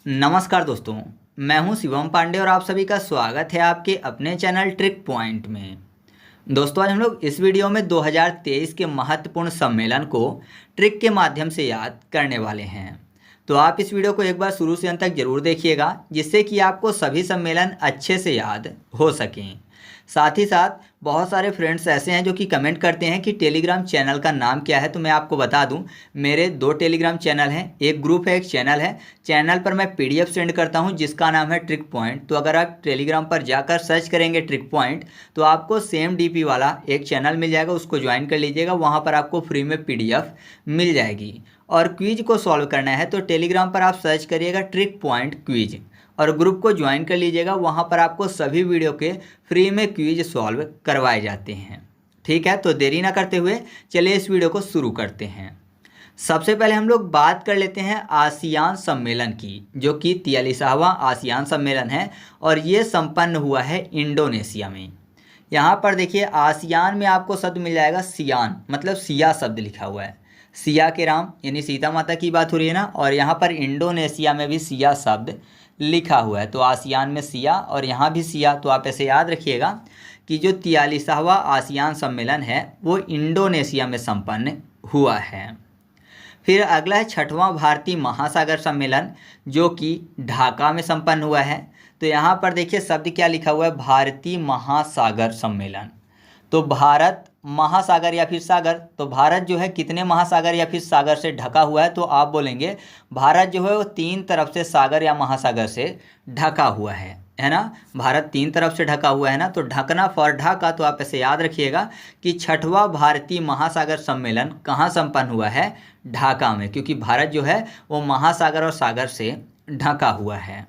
नमस्कार दोस्तों, मैं हूं शिवम पांडे और आप सभी का स्वागत है आपके अपने चैनल ट्रिक पॉइंट में। दोस्तों, आज हम लोग इस वीडियो में 2023 के महत्वपूर्ण सम्मेलन को ट्रिक के माध्यम से याद करने वाले हैं। तो आप इस वीडियो को एक बार शुरू से अंत तक जरूर देखिएगा, जिससे कि आपको सभी सम्मेलन अच्छे से याद हो सकें। साथ ही साथ बहुत सारे फ्रेंड्स ऐसे हैं जो कि कमेंट करते हैं कि टेलीग्राम चैनल का नाम क्या है। तो मैं आपको बता दूं, मेरे 2 टेलीग्राम चैनल हैं, एक ग्रुप है, एक चैनल है। चैनल पर मैं पीडीएफ सेंड करता हूं जिसका नाम है ट्रिक पॉइंट। तो अगर आप टेलीग्राम पर जाकर सर्च करेंगे ट्रिक पॉइंट, तो आपको सेम डीपी वाला एक चैनल मिल जाएगा, उसको ज्वाइन कर लीजिएगा। वहाँ पर आपको फ्री में पीडीएफ मिल जाएगी। और क्विज को सॉल्व करना है तो टेलीग्राम पर आप सर्च करिएगा ट्रिक पॉइंट क्विज और ग्रुप को ज्वाइन कर लीजिएगा। वहाँ पर आपको सभी वीडियो के फ्री में क्विज सॉल्व करवाए जाते हैं। ठीक है, तो देरी ना करते हुए चलिए इस वीडियो को शुरू करते हैं। सबसे पहले हम लोग बात कर लेते हैं आसियान सम्मेलन की, जो कि 43वां आसियान सम्मेलन है और ये संपन्न हुआ है इंडोनेशिया में। यहाँ पर देखिए, आसियान में आपको शब्द मिल जाएगा सियान, मतलब सिया शब्द लिखा हुआ है। सिया के राम यानी सीता माता की बात हो रही है ना, और यहाँ पर इंडोनेशिया में भी सिया शब्द लिखा हुआ है। तो आसियान में सिया और यहाँ भी सिया। तो आप ऐसे याद रखिएगा कि जो 43वां आसियान सम्मेलन है वो इंडोनेशिया में संपन्न हुआ है। फिर अगला है 6वां भारतीय महासागर सम्मेलन, जो कि ढाका में संपन्न हुआ है। तो यहाँ पर देखिए शब्द क्या लिखा हुआ है, भारतीय महासागर सम्मेलन। तो भारत महासागर या फिर सागर, तो भारत जो है कितने महासागर या फिर सागर से ढका हुआ है, तो आप बोलेंगे भारत जो है वो 3 तरफ से सागर या महासागर से ढका हुआ है ना। भारत 3 तरफ से ढका हुआ है ना, तो ढकना फॉर ढाका। तो आप ऐसे याद रखिएगा कि 6वां भारतीय महासागर सम्मेलन कहाँ संपन्न हुआ है, ढाका में, क्योंकि भारत जो है वो महासागर और सागर से ढका हुआ है।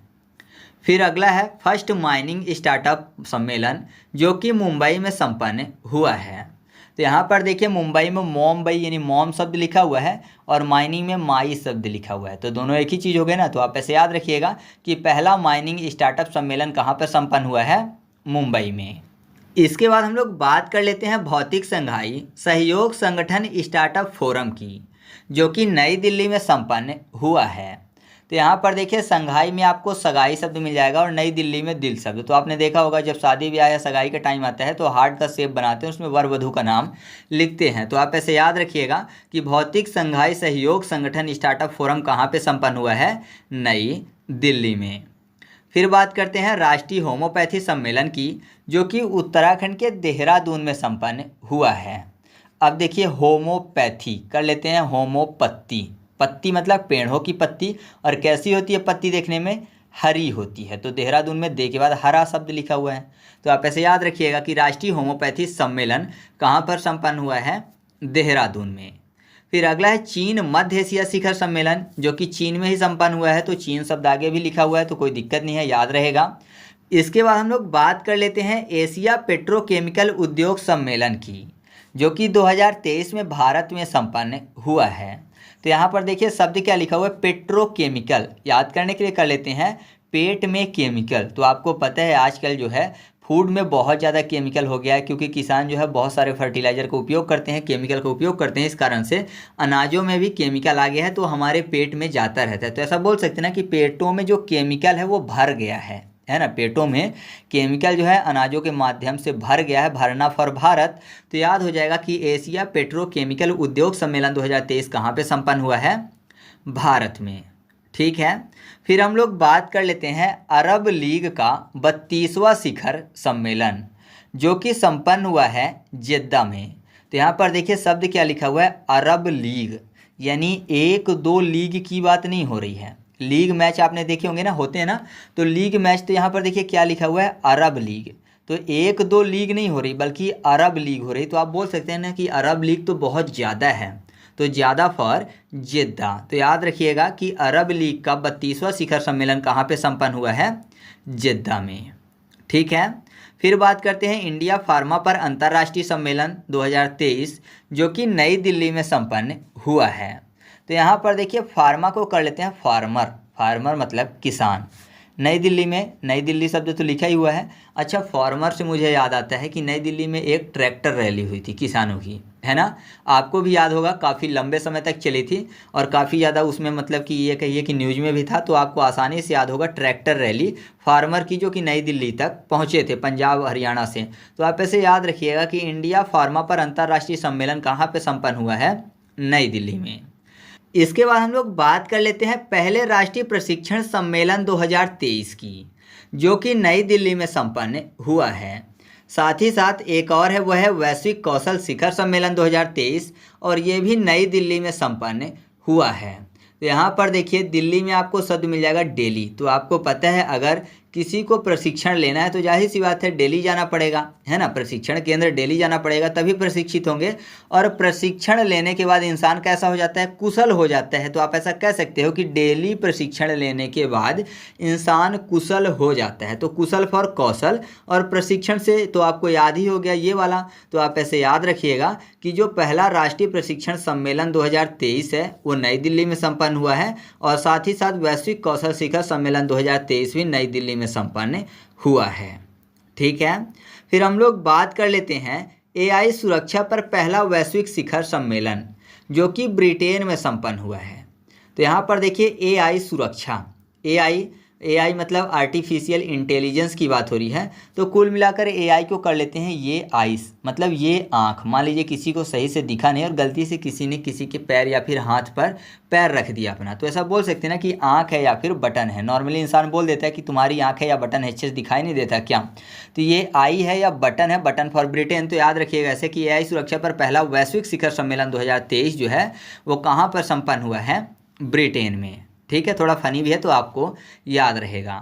फिर अगला है फर्स्ट माइनिंग स्टार्टअप सम्मेलन, जो कि मुंबई में संपन्न हुआ है। तो यहाँ पर देखिए मुंबई में मुंबई यानी मॉम शब्द लिखा हुआ है और माइनिंग में माई शब्द लिखा हुआ है। तो दोनों एक ही चीज़ हो गए ना। तो आप ऐसे याद रखिएगा कि पहला माइनिंग स्टार्टअप सम्मेलन कहाँ पर संपन्न हुआ है, मुंबई में। इसके बाद हम लोग बात कर लेते हैं भौतिक संघाई सहयोग संगठन स्टार्टअप फोरम की, जो कि नई दिल्ली में संपन्न हुआ है। तो यहाँ पर देखिए संघाई में आपको सगाई शब्द मिल जाएगा और नई दिल्ली में दिल शब्द। तो आपने देखा होगा जब शादी ब्याह या सगाई का टाइम आता है तो हार्ट का शेप बनाते हैं, उसमें वर वधू का नाम लिखते हैं। तो आप ऐसे याद रखिएगा कि भौतिक संघाई सहयोग संगठन स्टार्टअप फोरम कहाँ पे संपन्न हुआ है, नई दिल्ली में। फिर बात करते हैं राष्ट्रीय होम्योपैथी सम्मेलन की, जो कि उत्तराखंड के देहरादून में संपन्न हुआ है। अब देखिए होम्योपैथी कर लेते हैं, होम्योपैथी, पत्ती मतलब पेड़ों की पत्ती, और कैसी होती है पत्ती, देखने में हरी होती है। तो देहरादून में दे के बाद हरा शब्द लिखा हुआ है। तो आप ऐसे याद रखिएगा कि राष्ट्रीय होम्योपैथी सम्मेलन कहाँ पर संपन्न हुआ है, देहरादून में। फिर अगला है चीन मध्य एशिया शिखर सम्मेलन, जो कि चीन में ही संपन्न हुआ है। तो चीन शब्द आगे भी लिखा हुआ है, तो कोई दिक्कत नहीं है, याद रहेगा। इसके बाद हम लोग बात कर लेते हैं एशिया पेट्रोकेमिकल उद्योग सम्मेलन की, जो कि 2023 में भारत में संपन्न हुआ है। तो यहाँ पर देखिए शब्द क्या लिखा हुआ है, पेट्रोकेमिकल। याद करने के लिए कर लेते हैं पेट में केमिकल। तो आपको पता है आजकल जो है फूड में बहुत ज़्यादा केमिकल हो गया है, क्योंकि किसान जो है बहुत सारे फर्टिलाइज़र का उपयोग करते हैं, केमिकल का उपयोग करते हैं। इस कारण से अनाजों में भी केमिकल आ गया है, तो हमारे पेट में जाता रहता है। तो ऐसा बोल सकते हैं ना कि पेटों में जो केमिकल है वो भर गया है ना। पेटों में केमिकल जो है अनाजों के माध्यम से भर गया है, भरना फॉर भारत। तो याद हो जाएगा कि एशिया पेट्रोकेमिकल उद्योग सम्मेलन 2023 कहाँ पे संपन्न हुआ है, भारत में। ठीक है, फिर हम लोग बात कर लेते हैं अरब लीग का 32वां शिखर सम्मेलन, जो कि संपन्न हुआ है जेद्दा में। तो यहाँ पर देखिए शब्द क्या लिखा हुआ है, अरब लीग, यानी 1-2 लीग की बात नहीं हो रही है। लीग मैच आपने देखे होंगे ना, होते हैं ना, तो लीग मैच। तो यहाँ पर देखिए क्या लिखा हुआ है, अरब लीग। तो 1-2 लीग नहीं हो रही बल्कि अरब लीग हो रही। तो आप बोल सकते हैं ना कि अरब लीग तो बहुत ज़्यादा है, तो ज़्यादा फॉर जेद्दा। तो याद रखिएगा कि अरब लीग का 32वां शिखर सम्मेलन कहाँ पे संपन्न हुआ है, जेद्दा में। ठीक है, फिर बात करते हैं इंडिया फार्मा पर अंतर्राष्ट्रीय सम्मेलन 2023, जो कि नई दिल्ली में संपन्न हुआ है। तो यहाँ पर देखिए फार्मा को कर लेते हैं फार्मर, फार्मर मतलब किसान। नई दिल्ली में, नई दिल्ली शब्द तो लिखा ही हुआ है। अच्छा, फार्मर से मुझे याद आता है कि नई दिल्ली में एक ट्रैक्टर रैली हुई थी किसानों की, है ना। आपको भी याद होगा, काफ़ी लंबे समय तक चली थी और काफ़ी ज़्यादा उसमें मतलब कि ये कहिए कि न्यूज़ में भी था, तो आपको आसानी से याद होगा ट्रैक्टर रैली फार्मर की, जो कि नई दिल्ली तक पहुँचे थे पंजाब हरियाणा से। तो आप ऐसे याद रखिएगा कि इंडिया फार्मा पर अंतर्राष्ट्रीय सम्मेलन कहाँ पर संपन्न हुआ है? नई दिल्ली में। इसके बाद हम लोग बात कर लेते हैं पहले राष्ट्रीय प्रशिक्षण सम्मेलन 2023 की, जो कि नई दिल्ली में संपन्न हुआ है। साथ ही साथ एक और है, वह है वैश्विक कौशल शिखर सम्मेलन 2023, और ये भी नई दिल्ली में संपन्न हुआ है। तो यहाँ पर देखिए, दिल्ली में आपको शब्द मिल जाएगा दिल्ली। तो आपको पता है, अगर किसी को प्रशिक्षण लेना है तो जाहिर सी बात है दिल्ली जाना पड़ेगा, है ना। प्रशिक्षण केंद्र दिल्ली जाना पड़ेगा, तभी प्रशिक्षित होंगे। और प्रशिक्षण लेने के बाद इंसान कैसा हो जाता है? कुशल हो जाता है। तो आप ऐसा कह सकते हो कि दिल्ली प्रशिक्षण लेने के बाद इंसान कुशल हो जाता है। तो कुशल फॉर कौशल, और प्रशिक्षण से तो आपको याद ही हो गया ये वाला। तो आप ऐसे याद रखिएगा कि जो पहला राष्ट्रीय प्रशिक्षण सम्मेलन 2023 है वो नई दिल्ली में संपन्न हुआ है, और साथ ही साथ वैश्विक कौशल शिखर सम्मेलन 2023 भी नई दिल्ली में संपन्न हुआ है। ठीक है, फिर हम लोग बात कर लेते हैं एआई सुरक्षा पर पहला वैश्विक शिखर सम्मेलन, जो कि ब्रिटेन में संपन्न हुआ है। तो यहाँ पर देखिए, एआई सुरक्षा, एआई मतलब आर्टिफिशियल इंटेलिजेंस की बात हो रही है। तो कुल मिलाकर एआई को कर लेते हैं ये आइस, मतलब ये आँख। मान लीजिए किसी को सही से दिखा नहीं और गलती से किसी ने किसी के पैर या फिर हाथ पर पैर रख दिया अपना, तो ऐसा बोल सकते हैं ना कि आँख है या फिर बटन है। नॉर्मली इंसान बोल देता है कि तुम्हारी आँख है या बटन है, अच्छे से दिखाई नहीं देता क्या। तो ये आई है या बटन है, बटन फॉर ब्रिटेन। तो याद रखिएगा ऐसे कि एआई सुरक्षा पर पहला वैश्विक शिखर सम्मेलन 2023 जो है वो कहाँ पर संपन्न हुआ है? ब्रिटेन में। ठीक है, थोड़ा फनी भी है तो आपको याद रहेगा।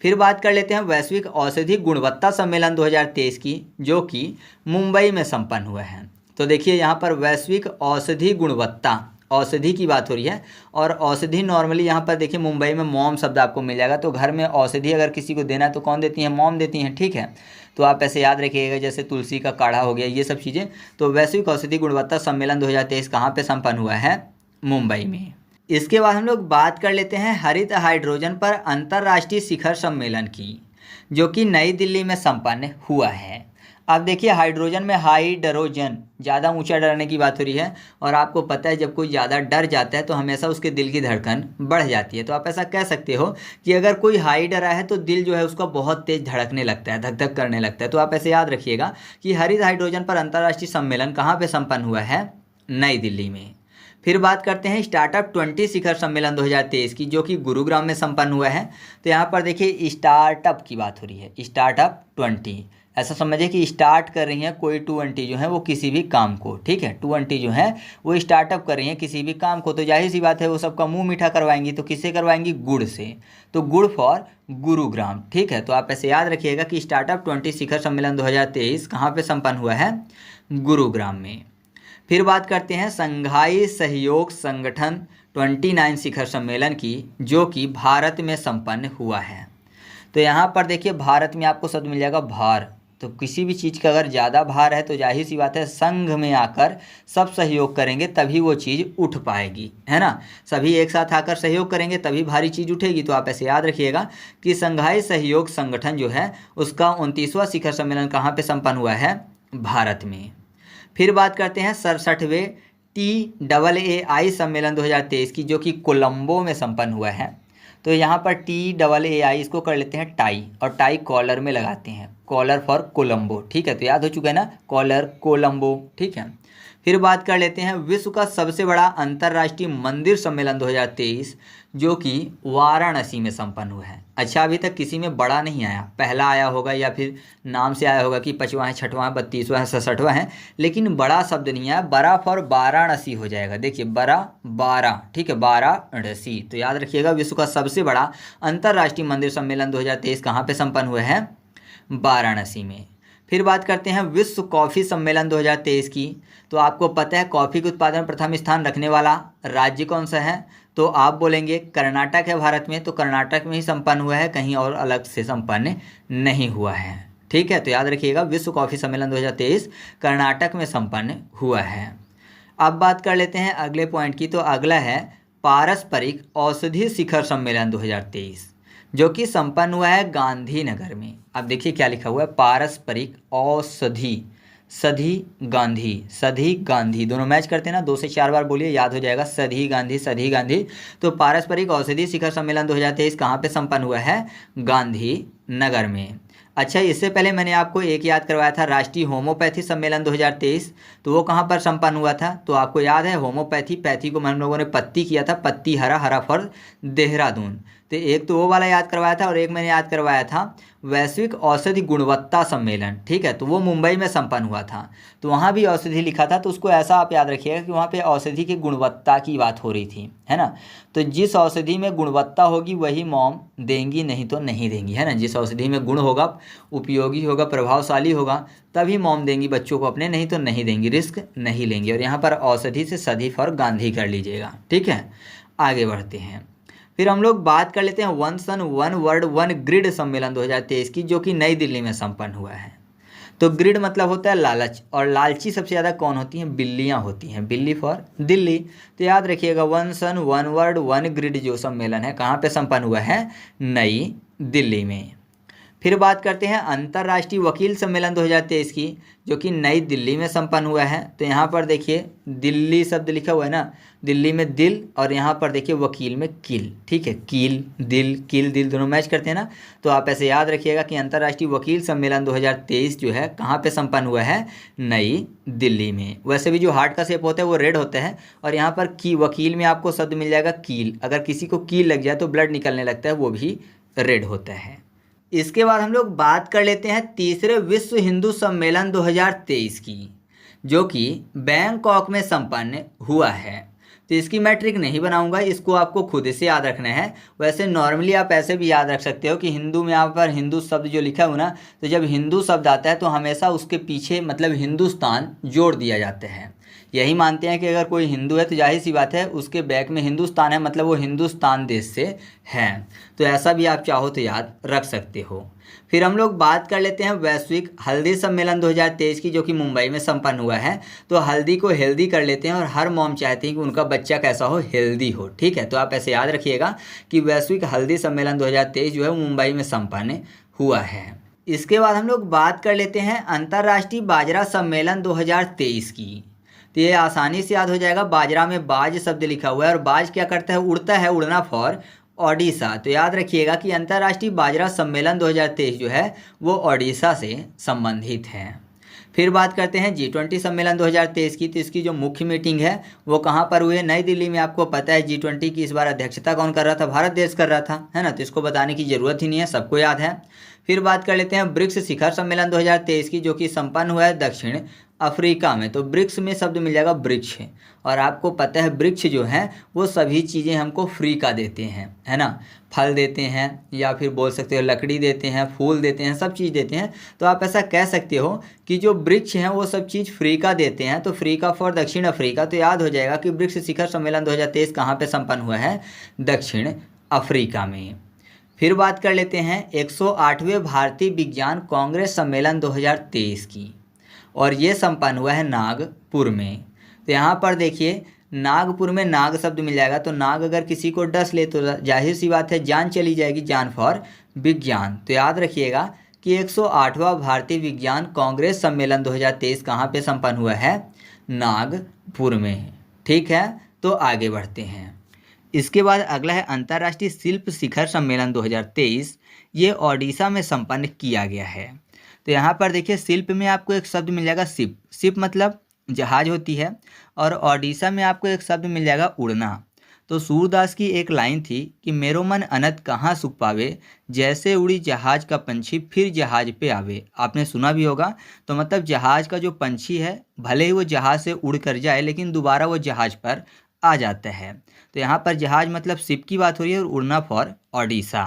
फिर बात कर लेते हैं वैश्विक औषधि गुणवत्ता सम्मेलन 2023 की, जो कि मुंबई में संपन्न हुआ है। तो देखिए, यहाँ पर वैश्विक औषधि गुणवत्ता, औषधि की बात हो रही है। और औषधि नॉर्मली यहाँ पर देखिए मुंबई में मॉम शब्द आपको मिल जाएगा। तो घर में औषधि अगर किसी को देना है तो कौन देती है? मॉम देती हैं। ठीक है, तो आप ऐसे याद रखिएगा, जैसे तुलसी का काढ़ा हो गया, ये सब चीज़ें। तो वैश्विक औषधि गुणवत्ता सम्मेलन 2023 कहाँ पर संपन्न हुआ है? मुंबई में। इसके बाद हम लोग बात कर लेते हैं हरित हाइड्रोजन पर अंतर्राष्ट्रीय शिखर सम्मेलन की, जो कि नई दिल्ली में संपन्न हुआ है। अब देखिए, हाइड्रोजन में हाइड्रोजन, ज़्यादा ऊंचा डरने की बात हो रही है। और आपको पता है, जब कोई ज़्यादा डर जाता है तो हमेशा उसके दिल की धड़कन बढ़ जाती है। तो आप ऐसा कह सकते हो कि अगर कोई हाई डरा है तो दिल जो है उसका बहुत तेज़ धड़कने लगता है, धक धक करने लगता है। तो आप ऐसे याद रखिएगा कि हरित हाइड्रोजन पर अंतर्राष्ट्रीय सम्मेलन कहाँ पर संपन्न हुआ है? नई दिल्ली में। फिर बात करते हैं स्टार्टअप 20 शिखर सम्मेलन 2023 की, जो कि गुरुग्राम में संपन्न हुआ है। तो यहाँ पर देखिए, स्टार्टअप की बात हो रही है, स्टार्टअप 20। ऐसा समझिए कि स्टार्ट कर रही हैं कोई 20 जो है वो किसी भी काम को। ठीक है, 20 जो है वो स्टार्टअप कर रही हैं किसी भी काम को। तो जाहिर सी बात है वो सबका मुंह मीठा करवाएंगी। तो किससे करवाएंगी? गुड़ से। तो गुड़ फॉर गुरुग्राम। ठीक है, तो आप ऐसे याद रखिएगा कि स्टार्टअप 20 शिखर सम्मेलन 2023 कहाँ पर संपन्न हुआ है? गुरुग्राम में। फिर बात करते हैं संघाई सहयोग संगठन 29 शिखर सम्मेलन की, जो कि भारत में संपन्न हुआ है। तो यहाँ पर देखिए, भारत में आपको शब्द मिल जाएगा भार। तो किसी भी चीज़ का अगर ज़्यादा भार है तो जाहिर सी बात है संघ में आकर सब सहयोग करेंगे तभी वो चीज़ उठ पाएगी, है ना। सभी एक साथ आकर सहयोग करेंगे तभी भारी चीज़ उठेगी। तो आप ऐसे याद रखिएगा कि संघाई सहयोग संगठन जो है उसका 29वां शिखर सम्मेलन कहाँ पर संपन्न हुआ है? भारत में। फिर बात करते हैं 67वें TAAI सम्मेलन 2023 की, जो कि कोलंबो में संपन्न हुआ है। तो यहाँ पर TAAI इसको कर लेते हैं टाई, और टाई कॉलर में लगाते हैं, कॉलर फॉर कोलंबो। ठीक है, तो याद हो चुका है ना, कॉलर कोलंबो। ठीक है, फिर बात कर लेते हैं विश्व का सबसे बड़ा अंतर्राष्ट्रीय मंदिर सम्मेलन 2023, जो कि वाराणसी में संपन्न हुआ है। अच्छा, अभी तक किसी में बड़ा नहीं आया, पहला आया होगा या फिर नाम से आया होगा कि 5वां है, 6वां है, 32वां है, 67वां है, लेकिन बड़ा शब्द नहीं आया। बड़ा फॉर वाराणसी हो जाएगा। देखिए, बड़ा 12। ठीक है, वाराणसी। तो याद रखिएगा, विश्व का सबसे बड़ा अंतर्राष्ट्रीय मंदिर सम्मेलन 2023 कहाँ पे संपन्न हुआ है? वाराणसी में। फिर बात करते हैं विश्व कॉफ़ी सम्मेलन 2023 की। तो आपको पता है कॉफ़ी के उत्पादन में प्रथम स्थान रखने वाला राज्य कौन सा है? तो आप बोलेंगे कर्नाटक है भारत में। तो कर्नाटक में ही संपन्न हुआ है, कहीं और अलग से संपन्न नहीं हुआ है। ठीक है, तो याद रखिएगा विश्व कॉफ़ी सम्मेलन 2023 कर्नाटक में संपन्न हुआ है। अब बात कर लेते हैं अगले पॉइंट की। तो अगला है पारस्परिक औषधि शिखर सम्मेलन 2023। जो कि संपन्न हुआ है गांधीनगर में। अब देखिए क्या लिखा हुआ है, पारस्परिक औषधि सधी गांधी दोनों मैच करते हैं ना, 2 से 4 बार बोलिए, याद हो जाएगा, सधी गांधी। तो पारस्परिक औषधि शिखर सम्मेलन 2023 कहाँ पे संपन्न हुआ है? गांधीनगर में। अच्छा, इससे पहले मैंने आपको एक याद करवाया था, राष्ट्रीय होम्योपैथी सम्मेलन 2023, तो वो कहाँ पर संपन्न हुआ था? तो आपको याद है, पैथी को हम लोगों ने पत्ती किया था, पत्ती हरा फॉर देहरादून। तो एक तो वो वाला याद करवाया था, और एक मैंने याद करवाया था वैश्विक औषधि गुणवत्ता सम्मेलन, ठीक है, तो वो मुंबई में संपन्न हुआ था। तो वहाँ भी औषधि लिखा था, तो उसको ऐसा आप याद रखिएगा कि वहाँ पे औषधि की गुणवत्ता की बात हो रही थी, है ना। तो जिस औषधि में गुणवत्ता होगी वही मॉम देंगी, नहीं तो नहीं देंगी, है ना। जिस औषधि में गुण होगा, उपयोगी होगा, प्रभावशाली होगा, तभी मॉम देंगी बच्चों को अपने, नहीं तो नहीं देंगी, रिस्क नहीं लेंगी। और यहाँ पर औषधि से सधी फॉर गांधी कर लीजिएगा, ठीक है। आगे बढ़ते हैं, फिर हम लोग बात कर लेते हैं one sun one word one grid सम्मेलन 2023 की, जो कि नई दिल्ली में संपन्न हुआ है। तो ग्रिड मतलब होता है लालच, और लालची सबसे ज़्यादा कौन होती हैं? बिल्लियाँ होती हैं, बिल्ली फॉर दिल्ली। तो याद रखिएगा, one sun one word one grid जो सम्मेलन है कहाँ पे संपन्न हुआ है? नई दिल्ली में। फिर बात करते हैं अंतर्राष्ट्रीय वकील सम्मेलन 2023 की, जो कि नई दिल्ली में संपन्न हुआ है। तो यहाँ पर देखिए दिल्ली शब्द लिखा हुआ है ना, दिल्ली में दिल, और यहाँ पर देखिए वकील में किल, ठीक है, किल दिल दोनों मैच करते हैं ना। तो आप ऐसे याद रखिएगा कि अंतर्राष्ट्रीय वकील सम्मेलन 2023 जो है कहाँ पे संपन्न हुआ है? नई दिल्ली में। वैसे भी जो हार्ट का शेप होता है वो रेड होता है, और यहाँ पर की वकील में आपको शब्द मिल जाएगा कील। अगर किसी को कील लग जाए तो ब्लड निकलने लगता है, वो भी रेड होता है। इसके बाद हम लोग बात कर लेते हैं तीसरे विश्व हिंदू सम्मेलन 2023 की, जो कि बैंकॉक में संपन्न हुआ है। तो इसकी मैं ट्रिक नहीं बनाऊंगा, इसको आपको खुद से याद रखना है। वैसे नॉर्मली आप ऐसे भी याद रख सकते हो कि हिंदू में यहाँ पर हिंदू शब्द जो लिखा हुआ ना, तो जब हिंदू शब्द आता है तो हमेशा उसके पीछे मतलब हिंदुस्तान जोड़ दिया जाता है। यही मानते हैं कि अगर कोई हिंदू है तो जाहिर सी बात है उसके बैक में हिंदुस्तान है, मतलब वो हिंदुस्तान देश से है। तो ऐसा भी आप चाहो तो याद रख सकते हो। फिर हम लोग बात कर लेते हैं वैश्विक हल्दी सम्मेलन 2023 की, जो कि मुंबई में संपन्न हुआ है। तो हल्दी को हेल्दी कर लेते हैं, और हर मॉम चाहती है कि उनका बच्चा कैसा हो? हेल्दी हो, ठीक है। तो आप ऐसे याद रखिएगा कि वैश्विक हल्दी सम्मेलन 2023 जो है मुंबई में संपन्न हुआ है। इसके बाद हम लोग बात कर लेते हैं अंतर्राष्ट्रीय बाजरा सम्मेलन 2023 की। तो ये आसानी से याद हो जाएगा, बाजरा में बाज शब्द लिखा हुआ है, और बाज क्या करता है? उड़ता है, उड़ना फॉर ओडिशा। तो याद रखिएगा कि अंतर्राष्ट्रीय बाजरा सम्मेलन 2023 जो है वो ओडिशा से संबंधित है। फिर बात करते हैं G20 सम्मेलन 2023 की। तो इसकी जो मुख्य मीटिंग है वो कहाँ पर हुई है? नई दिल्ली में। आपको पता है G20 की इस बार अध्यक्षता कौन कर रहा था? भारत देश कर रहा था, है ना। तो इसको बताने की जरूरत ही नहीं है, सबको याद है। फिर बात कर लेते हैं ब्रिक्स शिखर सम्मेलन 2023 की, जो कि संपन्न हुआ है दक्षिण अफ्रीका में। तो ब्रिक्स में शब्द मिल जाएगा वृक्ष, और आपको पता है वृक्ष जो है वो सभी चीज़ें हमको फ्री का देते हैं, है ना। फल देते हैं, या फिर बोल सकते हो लकड़ी देते हैं, फूल देते हैं, सब चीज़ देते हैं। तो आप ऐसा कह सकते हो कि जो वृक्ष हैं वो सब चीज़ फ्री का देते हैं। तो फ्री का फॉर दक्षिण अफ्रीका। तो याद हो जाएगा कि ब्रिक्स शिखर सम्मेलन 2023 कहाँ पर संपन्न हुआ है? दक्षिण अफ्रीका में। फिर बात कर लेते हैं 108वें भारतीय विज्ञान कांग्रेस सम्मेलन 2023 की, और ये संपन्न हुआ है नागपुर में। तो यहाँ पर देखिए नागपुर में नाग शब्द मिल जाएगा। तो नाग अगर किसी को डस ले तो जाहिर सी बात है जान चली जाएगी, जान फॉर विज्ञान। तो याद रखिएगा कि 108वां भारतीय विज्ञान कांग्रेस सम्मेलन 2023 कहाँ पे संपन्न हुआ है? नागपुर में, ठीक है। तो आगे बढ़ते हैं। इसके बाद अगला है अंतर्राष्ट्रीय शिल्प शिखर सम्मेलन 2023। ये ओडिशा में संपन्न किया गया है। तो यहाँ पर देखिए शिल्प में आपको एक शब्द मिल जाएगा शिप। शिप मतलब जहाज होती है, और ओडिशा में आपको एक शब्द मिल जाएगा उड़ना। तो सूरदास की एक लाइन थी कि मेरो मन अनंत कहाँ सुख पावे, जैसे उड़ी जहाज का पंछी फिर जहाज पे आवे। आपने सुना भी होगा। तो मतलब जहाज का जो पंछी है भले ही वो जहाज से उड़ कर जाए, लेकिन दोबारा वो जहाज पर आ जाता है। तो यहाँ पर जहाज मतलब शिप की बात हो रही है, और उड़ना फॉर ओडिशा।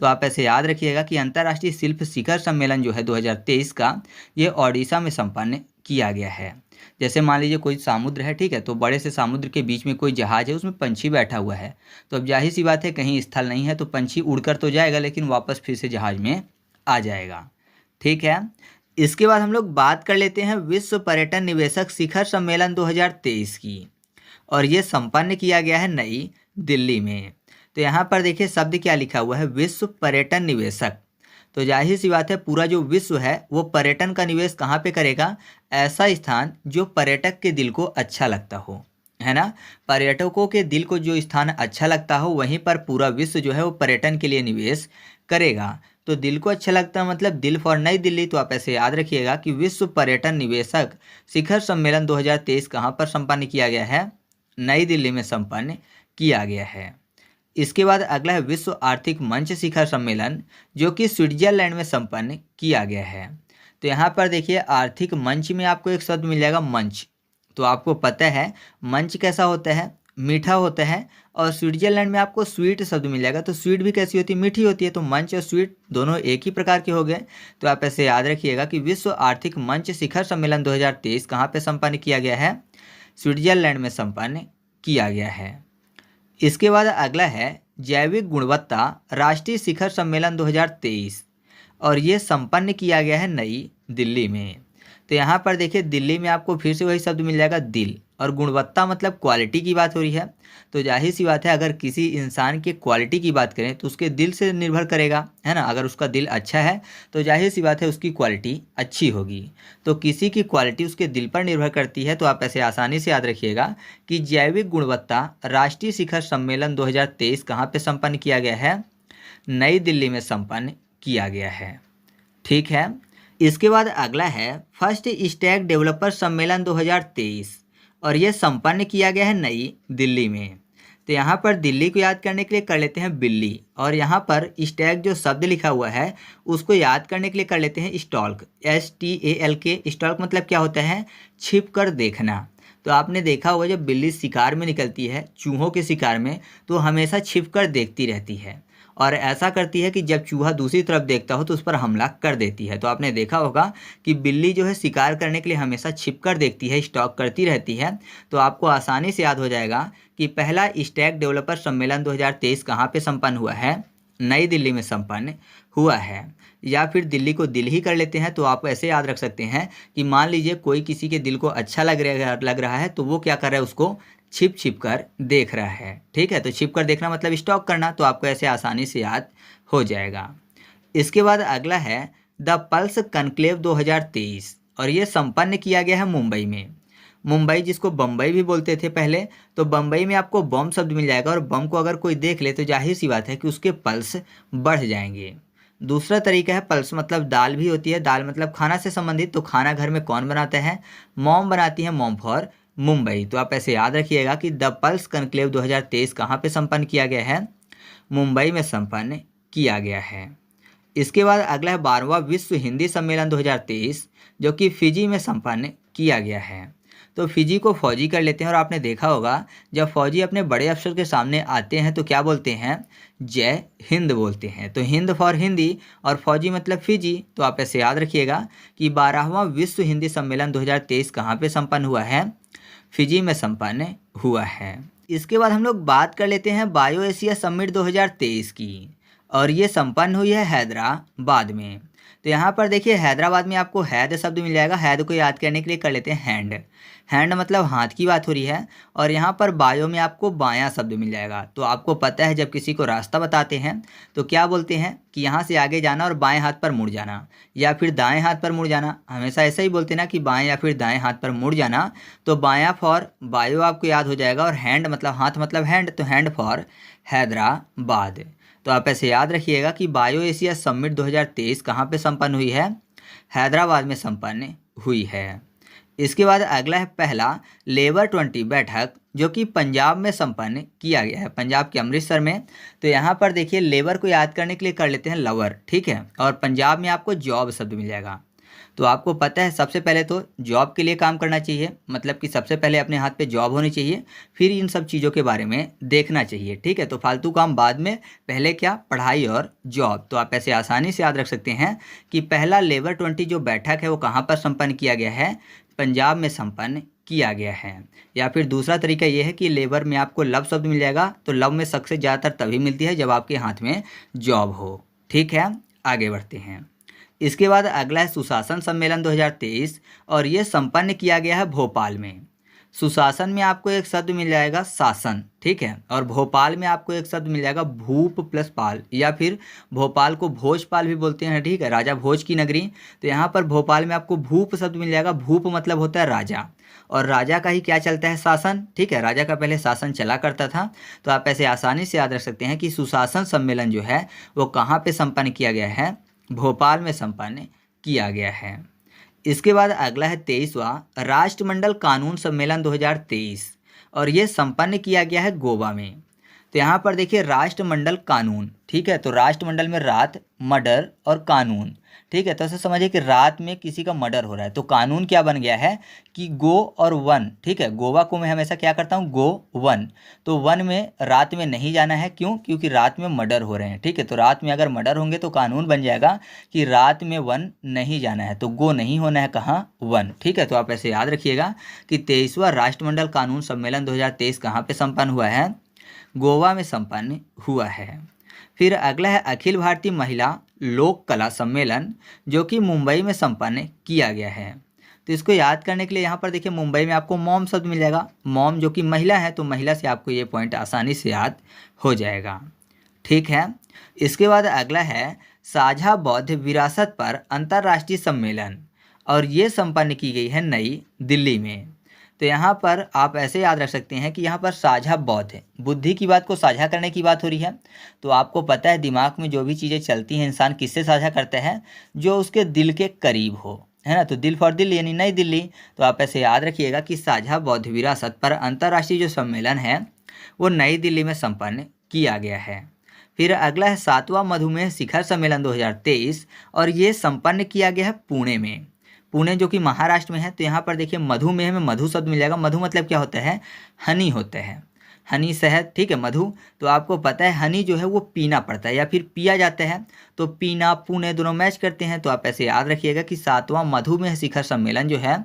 तो आप ऐसे याद रखिएगा कि अंतर्राष्ट्रीय शिल्प शिखर सम्मेलन जो है 2023 का, ये ओडिशा में संपन्न किया गया है। जैसे मान लीजिए कोई समुद्र है, ठीक है, तो बड़े से समुद्र के बीच में कोई जहाज है, उसमें पंछी बैठा हुआ है। तो अब जाहिर सी बात है कहीं स्थल नहीं है, तो पंछी उड़कर तो जाएगा लेकिन वापस फिर से जहाज में आ जाएगा, ठीक है। इसके बाद हम लोग बात कर लेते हैं विश्व पर्यटन निवेशक शिखर सम्मेलन 2023 की, और ये संपन्न किया गया है नई दिल्ली में। तो यहाँ पर देखिए शब्द क्या लिखा हुआ है, विश्व पर्यटन निवेशक। तो जाहिर सी बात है पूरा जो विश्व है वो पर्यटन का निवेश कहाँ पे करेगा, ऐसा स्थान जो पर्यटक के दिल को अच्छा लगता हो, है ना। पर्यटकों के दिल को जो स्थान अच्छा लगता हो वहीं पर पूरा विश्व जो है वो पर्यटन के लिए निवेश करेगा। तो दिल को अच्छा लगता है मतलब दिल फॉर नई दिल्ली। तो आप ऐसे याद रखिएगा कि विश्व पर्यटन निवेशक शिखर सम्मेलन 2023 कहाँ पर संपन्न किया गया है, नई दिल्ली में संपन्न किया गया है। इसके बाद अगला है विश्व आर्थिक मंच शिखर सम्मेलन, जो कि स्विट्जरलैंड में संपन्न किया गया है। तो यहाँ पर देखिए आर्थिक मंच में आपको एक शब्द मिल जाएगा मंच। तो आपको पता है मंच कैसा होता है, मीठा होता है। और स्विट्जरलैंड में आपको स्वीट शब्द मिल जाएगा। तो स्वीट भी कैसी होती है, मीठी होती है। तो मंच और स्वीट दोनों एक ही प्रकार के हो गए। तो आप ऐसे याद रखिएगा कि विश्व आर्थिक मंच शिखर सम्मेलन 2023 कहाँ पे संपन्न किया गया है, स्विट्जरलैंड में संपन्न किया गया है। इसके बाद अगला है जैविक गुणवत्ता राष्ट्रीय शिखर सम्मेलन 2023, और ये संपन्न किया गया है नई दिल्ली में। तो यहाँ पर देखिए दिल्ली में आपको फिर से वही शब्द मिल जाएगा दिल, और गुणवत्ता मतलब क्वालिटी की बात हो रही है। तो जाहिर सी बात है अगर किसी इंसान की क्वालिटी की बात करें तो उसके दिल से निर्भर करेगा, है ना। अगर उसका दिल अच्छा है तो जाहिर सी बात है उसकी क्वालिटी अच्छी होगी। तो किसी की क्वालिटी उसके दिल पर निर्भर करती है। तो आप ऐसे आसानी से याद रखिएगा कि जैविक गुणवत्ता राष्ट्रीय शिखर सम्मेलन 2023 कहाँ पे संपन्न किया गया है, नई दिल्ली में संपन्न किया गया है। ठीक है। इसके बाद अगला है फर्स्ट स्टैक डेवलपर सम्मेलन 2023, और ये संपन्न किया गया है नई दिल्ली में। तो यहाँ पर दिल्ली को याद करने के लिए कर लेते हैं बिल्ली, और यहाँ पर स्टैक जो शब्द लिखा हुआ है उसको याद करने के लिए कर लेते हैं स्टॉल्क, STALK। स्टॉल्क मतलब क्या होता है, छिप कर देखना। तो आपने देखा होगा जब बिल्ली शिकार में निकलती है, चूहों के शिकार में, तो हमेशा छिप कर देखती रहती है, और ऐसा करती है कि जब चूहा दूसरी तरफ देखता हो तो उस पर हमला कर देती है। तो आपने देखा होगा कि बिल्ली जो है शिकार करने के लिए हमेशा छिप कर देखती है, स्टॉक करती रहती है। तो आपको आसानी से याद हो जाएगा कि पहला स्टैक डेवलपर सम्मेलन 2023 कहाँ पे संपन्न हुआ है, नई दिल्ली में संपन्न हुआ है। या फिर दिल्ली को दिल ही कर लेते हैं। तो आप ऐसे याद रख सकते हैं कि मान लीजिए कोई किसी के दिल को अच्छा लग रहा है तो वो क्या कर रहा है, उसको छिप छिप कर देख रहा है। ठीक है। तो छिप कर देखना मतलब स्टॉक करना। तो आपको ऐसे आसानी से याद हो जाएगा। इसके बाद अगला है द पल्स कॉन्क्लेव 2023, और ये संपन्न किया गया है मुंबई में। मुंबई जिसको बम्बई भी बोलते थे पहले, तो बम्बई में आपको बम शब्द मिल जाएगा, और बम को अगर कोई देख ले तो जाहिर सी बात है कि उसके पल्स बढ़ जाएंगे। दूसरा तरीका है पल्स मतलब दाल भी होती है, दाल मतलब खाना से संबंधित। तो खाना घर में कौन बनाता है, मॉम बनाती है, मॉम फॉर मुंबई। तो आप ऐसे याद रखिएगा कि द पल्स कॉन्क्लेव 2023 कहाँ पे संपन्न किया गया है, मुंबई में संपन्न किया गया है। इसके बाद अगला है 12वां विश्व हिंदी सम्मेलन 2023, जो कि फिजी में संपन्न किया गया है। तो फिजी को फौजी कर लेते हैं, और आपने देखा होगा जब फौजी अपने बड़े अफसर के सामने आते हैं तो क्या बोलते हैं, जय हिंद बोलते हैं। तो हिंद फॉर हिंदी और फौजी मतलब फिजी। तो आप ऐसे याद रखिएगा कि 12वां विश्व हिंदी सम्मेलन 2023 कहाँ पे संपन्न हुआ है, फिजी में संपन्न हुआ है। इसके बाद हम लोग बात कर लेते हैं बायो एशिया समिट 2023 की, और ये संपन्न हुई है हैदराबाद में। तो यहाँ पर देखिए हैदराबाद में आपको हैद शब्द मिल जाएगा। हैद को याद करने के लिए कर लेते हैं हैंड। हैंड मतलब हाथ की बात हो रही है, और यहाँ पर बायो में आपको बायां शब्द मिल जाएगा। तो आपको पता है जब किसी को रास्ता बताते हैं तो क्या बोलते हैं कि यहाँ से आगे जाना और बाएं हाथ पर मुड़ जाना, या फिर दाएं हाथ पर मुड़ जाना। हमेशा ऐसा ही बोलते हैं ना कि बाएं या फिर दाएं हाथ पर मुड़ जाना। तो बायां फॉर बायो आपको याद हो जाएगा, और हैंड मतलब हाथ मतलब हैंड, तो हैंड फॉर हैदराबाद। तो आप ऐसे याद रखिएगा कि बायो एशिया समिट 2023 कहाँ पे संपन्न हुई है, हैदराबाद में संपन्न हुई है। इसके बाद अगला है पहला लेबर 20 बैठक, जो कि पंजाब में संपन्न किया गया है, पंजाब के अमृतसर में। तो यहाँ पर देखिए लेबर को याद करने के लिए कर लेते हैं लवर, ठीक है, और पंजाब में आपको जॉब शब्द मिल जाएगा। तो आपको पता है सबसे पहले तो जॉब के लिए काम करना चाहिए, मतलब कि सबसे पहले अपने हाथ पे जॉब होनी चाहिए, फिर इन सब चीज़ों के बारे में देखना चाहिए। ठीक है। तो फालतू काम बाद में, पहले क्या, पढ़ाई और जॉब। तो आप ऐसे आसानी से याद रख सकते हैं कि पहला लेबर 20 जो बैठक है वो कहाँ पर संपन्न किया गया है, पंजाब में संपन्न किया गया है। या फिर दूसरा तरीका ये है कि लेबर में आपको लव शब्द मिल जाएगा। तो लव में सक्सेस ज़्यादातर तभी मिलती है जब आपके हाथ में जॉब हो। ठीक है। आगे बढ़ते हैं। इसके बाद अगला है सुशासन सम्मेलन 2023, और ये संपन्न किया गया है भोपाल में। सुशासन में आपको एक शब्द मिल जाएगा शासन, ठीक है। और भोपाल में आपको एक शब्द मिल जाएगा भूप प्लस पाल, या फिर भोपाल को भोजपाल भी बोलते हैं, ठीक है, राजा भोज की नगरी। तो यहाँ पर भोपाल में आपको भूप शब्द मिल जाएगा। भूप मतलब होता है राजा, और राजा का ही क्या चलता है, शासन, ठीक है, राजा का पहले शासन चला करता था। तो आप ऐसे आसानी से याद रख सकते हैं कि सुशासन सम्मेलन जो है वो कहाँ पे संपन्न किया गया है, भोपाल में संपन्न किया गया है। इसके बाद अगला है 23वां राष्ट्रमंडल कानून सम्मेलन 2023, और ये संपन्न किया गया है गोवा में। तो यहाँ पर देखिए राष्ट्रमंडल कानून, ठीक है, तो राष्ट्रमंडल में रात, मर्डर और कानून, ठीक है। तो ऐसे समझिए कि रात में किसी का मर्डर हो रहा है, तो कानून क्या बन गया है कि गो और वन, ठीक है, गोवा को मैं हमेशा क्या करता हूँ, गो वन। तो वन में रात में नहीं जाना है, क्यों, क्योंकि रात में मर्डर हो रहे हैं, ठीक है। तो रात में अगर मर्डर होंगे तो कानून बन जाएगा कि रात में वन नहीं जाना है, तो गो नहीं होना है कहाँ, वन, ठीक है। तो आप ऐसे याद रखिएगा कि 23वां राष्ट्रमंडल कानून सम्मेलन 2023 कहाँ पे संपन्न हुआ है, गोवा में संपन्न हुआ है। फिर अगला है अखिल भारतीय महिला लोक कला सम्मेलन, जो कि मुंबई में संपन्न किया गया है। तो इसको याद करने के लिए यहाँ पर देखिए मुंबई में आपको मॉम शब्द मिल जाएगा। मॉम जो कि महिला है, तो महिला से आपको ये पॉइंट आसानी से याद हो जाएगा, ठीक है। इसके बाद अगला है साझा बौद्ध विरासत पर अंतर्राष्ट्रीय सम्मेलन, और ये संपन्न की गई है नई दिल्ली में। तो यहाँ पर आप ऐसे याद रख सकते हैं कि यहाँ पर साझा बौद्ध है, बुद्धि की बात को साझा करने की बात हो रही है। तो आपको पता है दिमाग में जो भी चीज़ें चलती हैं इंसान किससे साझा करता है, जो उसके दिल के करीब हो, है ना। तो दिल फॉर दिल्ली यानी नई दिल्ली। तो आप ऐसे याद रखिएगा कि साझा बौद्ध विरासत पर अंतर्राष्ट्रीय जो सम्मेलन है वो नई दिल्ली में संपन्न किया गया है। फिर अगला है 7वां मधुमेह शिखर सम्मेलन 2023, और ये संपन्न किया गया है पुणे में। पुणे जो कि महाराष्ट्र में है। तो यहाँ पर देखिए मधुमेह में मधु शब्द मिल जाएगा। मधु मतलब क्या होता है, हनी होता है, हनी शहद, ठीक है, मधु। तो आपको पता है हनी जो है वो पीना पड़ता है या फिर पिया जाता है, तो पीना पुणे दोनों मैच करते हैं। तो आप ऐसे याद रखिएगा कि 7वां मधुमेह शिखर सम्मेलन जो है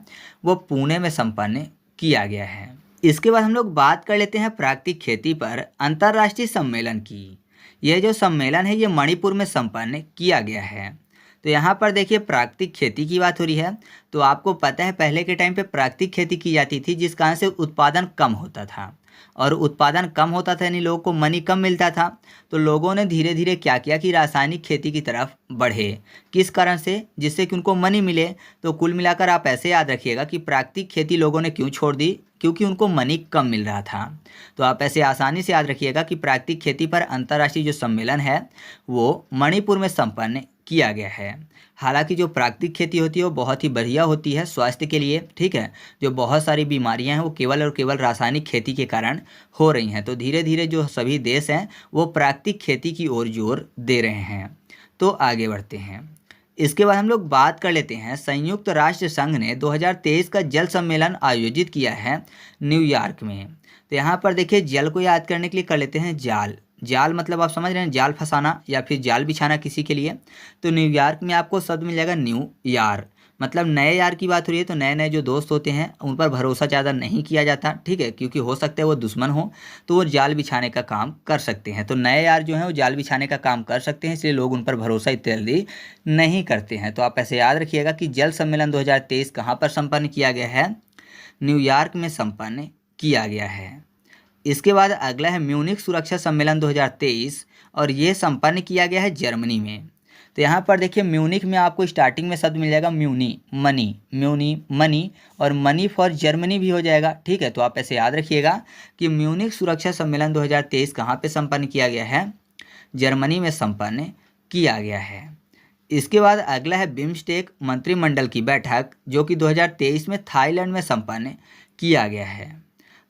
वो पुणे में संपन्न किया गया है। इसके बाद हम लोग बात कर लेते हैं प्राकृतिक खेती पर अंतर्राष्ट्रीय सम्मेलन की। यह जो सम्मेलन है ये मणिपुर में संपन्न किया गया है। तो यहाँ पर देखिए प्राकृतिक खेती की बात हो रही है। तो आपको पता है पहले के टाइम पे प्राकृतिक खेती की जाती थी, जिस कारण से उत्पादन कम होता था, और उत्पादन कम होता था यानी लोगों को मनी कम मिलता था। तो लोगों ने धीरे धीरे क्या किया कि रासायनिक खेती की तरफ बढ़े, किस कारण से, जिससे कि उनको मनी मिले। तो कुल मिलाकर आप ऐसे याद रखिएगा कि प्राकृतिक खेती लोगों ने क्यों छोड़ दी, क्योंकि उनको मनी कम मिल रहा था। तो आप ऐसे आसानी से याद रखिएगा कि प्राकृतिक खेती पर अंतर्राष्ट्रीय जो सम्मेलन है वो मणिपुर में संपन्न किया गया है। हालांकि जो प्राकृतिक खेती होती है वो बहुत ही बढ़िया होती है स्वास्थ्य के लिए, ठीक है। जो बहुत सारी बीमारियां हैं वो केवल और केवल रासायनिक खेती के कारण हो रही हैं। तो धीरे धीरे जो सभी देश हैं वो प्राकृतिक खेती की ओर जोर दे रहे हैं। तो आगे बढ़ते हैं। इसके बाद हम लोग बात कर लेते हैं संयुक्त राष्ट्र संघ ने 2023 का जल सम्मेलन आयोजित किया है न्यूयॉर्क में। तो यहाँ पर देखिए जल को याद करने के लिए कर लेते हैं जाल। जाल मतलब आप समझ रहे हैं जाल फंसाना या फिर जाल बिछाना किसी के लिए। तो न्यूयॉर्क में आपको शब्द मिल जाएगा न्यू यार, मतलब नए यार की बात हो रही है। तो नए नए जो दोस्त होते हैं उन पर भरोसा ज़्यादा नहीं किया जाता, ठीक है, क्योंकि हो सकता है वो दुश्मन हो, तो वो जाल बिछाने का काम कर सकते हैं। तो नए यार जो हैं वो जाल बिछाने का काम कर सकते हैं, इसलिए लोग उन पर भरोसा इत्यादि नहीं करते हैं। तो आप ऐसे याद रखिएगा कि जल सम्मेलन 2023 कहाँ पर संपन्न किया गया है, न्यूयॉर्क में संपन्न किया गया है। इसके बाद अगला है म्यूनिख सुरक्षा सम्मेलन 2023, और ये संपन्न किया गया है जर्मनी में। तो यहाँ पर देखिए म्यूनिख में आपको स्टार्टिंग में शब्द मिल जाएगा म्यूनी, मनी, म्यूनी मनी, और मनी फॉर जर्मनी भी हो जाएगा, ठीक है। तो आप ऐसे याद रखिएगा कि म्यूनिख सुरक्षा सम्मेलन 2023 कहाँ पे संपन्न किया गया है, जर्मनी में संपन्न किया गया है। इसके बाद अगला है बिम्स्टेक मंत्रिमंडल की बैठक, जो कि 2023 में थाईलैंड में संपन्न किया गया है।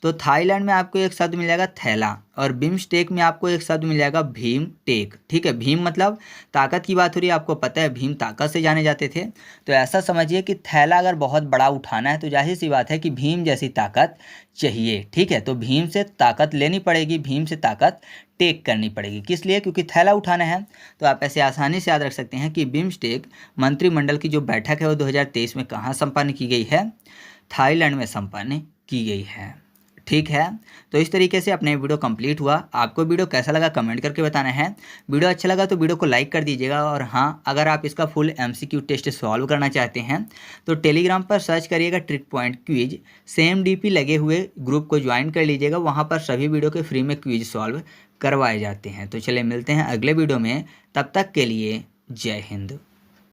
तो थाईलैंड में आपको एक शब्द मिल जाएगा थैला, और बिम्स्टेक में आपको एक शब्द मिल जाएगा भीम टेक, ठीक है। भीम मतलब ताकत की बात हो रही है, आपको पता है भीम ताकत से जाने जाते थे। तो ऐसा समझिए कि थैला अगर बहुत बड़ा उठाना है तो जाहिर सी बात है कि भीम जैसी ताकत चाहिए, ठीक है। तो भीम से ताकत लेनी पड़ेगी, भीम से ताकत टेक करनी पड़ेगी, किस लिए, क्योंकि थैला उठाना है। तो आप ऐसे आसानी से याद रख सकते हैं कि बिम्स्टेक मंत्रिमंडल की जो बैठक है वो 2023 में कहाँ संपन्न की गई है, थाईलैंड में संपन्न की गई है, ठीक है, तो इस तरीके से अपने वीडियो कंप्लीट हुआ। आपको वीडियो कैसा लगा कमेंट करके बताना है। वीडियो अच्छा लगा तो वीडियो को लाइक कर दीजिएगा। और हाँ, अगर आप इसका फुल MCQ टेस्ट सॉल्व करना चाहते हैं तो टेलीग्राम पर सर्च करिएगा trick point quiz, same DP लगे हुए ग्रुप को ज्वाइन कर लीजिएगा। वहाँ पर सभी वीडियो के फ्री में क्विज सॉल्व करवाए जाते हैं। तो चलिए मिलते हैं अगले वीडियो में, तब तक के लिए जय हिंद।